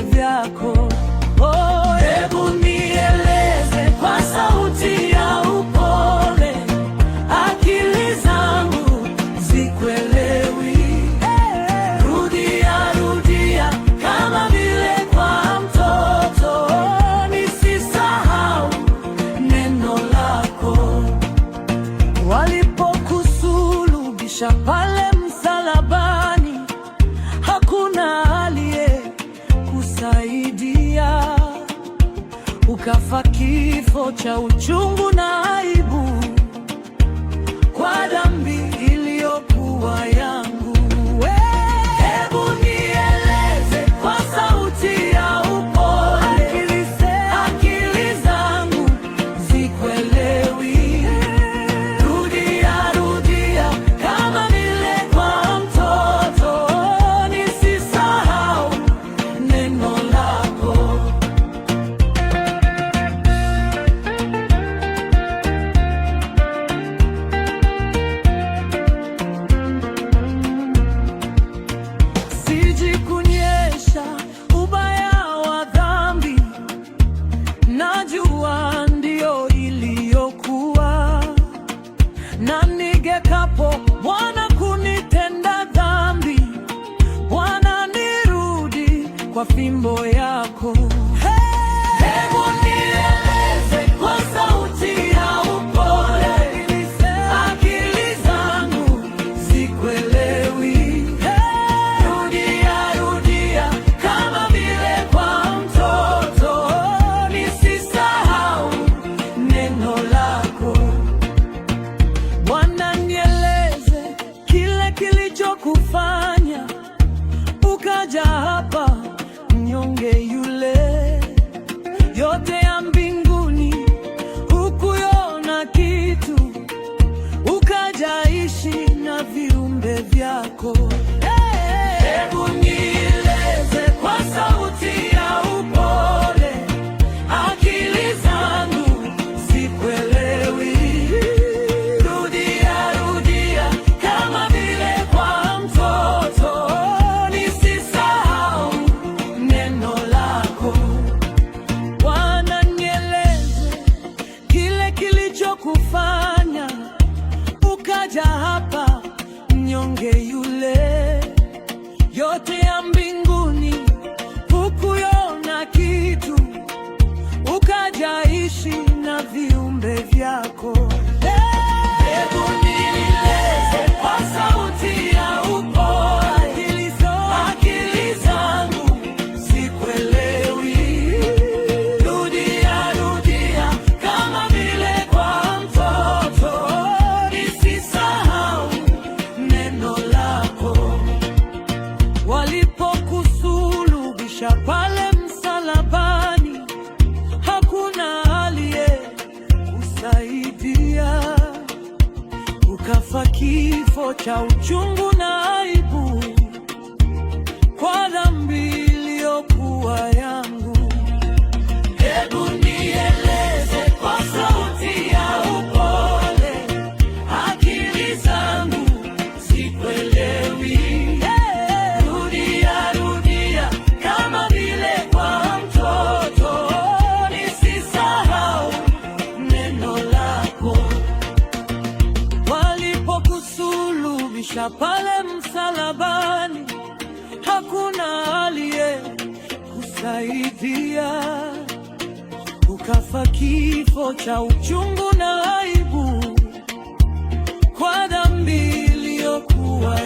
vyako. Oh, hebu nieleze kwa sauti ya upole, akili zangu zikuelewi. Rudia rudia kama vile kwa mtoto, nisisahau neno lako. Walipokusulubisha pale msalabani, hakuna aliyekusaidia. Ukafa kifo cha uchungu na aibu kwa dhambi iliyokuwa yangu. Hebu nieleze kwa sauti ya upole, akili zangu zikuelewi. Rudia rudia kama vile kwa mtoto, nisisahau neno lako. Sijikunyesha ubaya wa dhambi, najua ndio iliyokuwa. Na nigekapo Bwana kunitenda dhambi, Bwana nirudi kwa fimbo yako. Hebu nieleze kwa sauti ya upole, akili zangu zikuelewi. Rudia rudia kama vile kwa mtoto, nisisahau neno lako. Bwana, nieleze kile kilichokufanya ukaja hapa mnyonge yule. Yote ya mbinguni hukuona kitu, ukaja ishi na viumbe vyako. Hebu nieleze kwa sauti ya upole, akili zangu zikuelewi. Rudia rudia kama vile kwa mtoto, nisisahau neno lako. Bwana, nieleze kile kilichokufanya ukaja hapa mnyonge yule. Yote ya mbinguni hukuona kitu, ukaja ishi na viumbe vyako. Hebu nieleze kwa sauti ya upole, akili zangu zikuelewi. Rudia rudia kama vile kwa mtoto, nisisahau neno lako. Walipokusulubisha pale msalabani, hakuna aliyekusaidia. Ukafa kifo cha uchungu na aibu kwa dhambi iliyokuwa yangu. Hebu nieleze kwa sauti ya upole, akili zangu zikuelewi. Rudia rudia kama vile kwa mtoto, nisisahau neno lako. Walipokusulubisha pale msalabani, hakuna aliyekusaidia. Ukafa kifo cha uchungu na aibu kwa dhambi iliyokuwa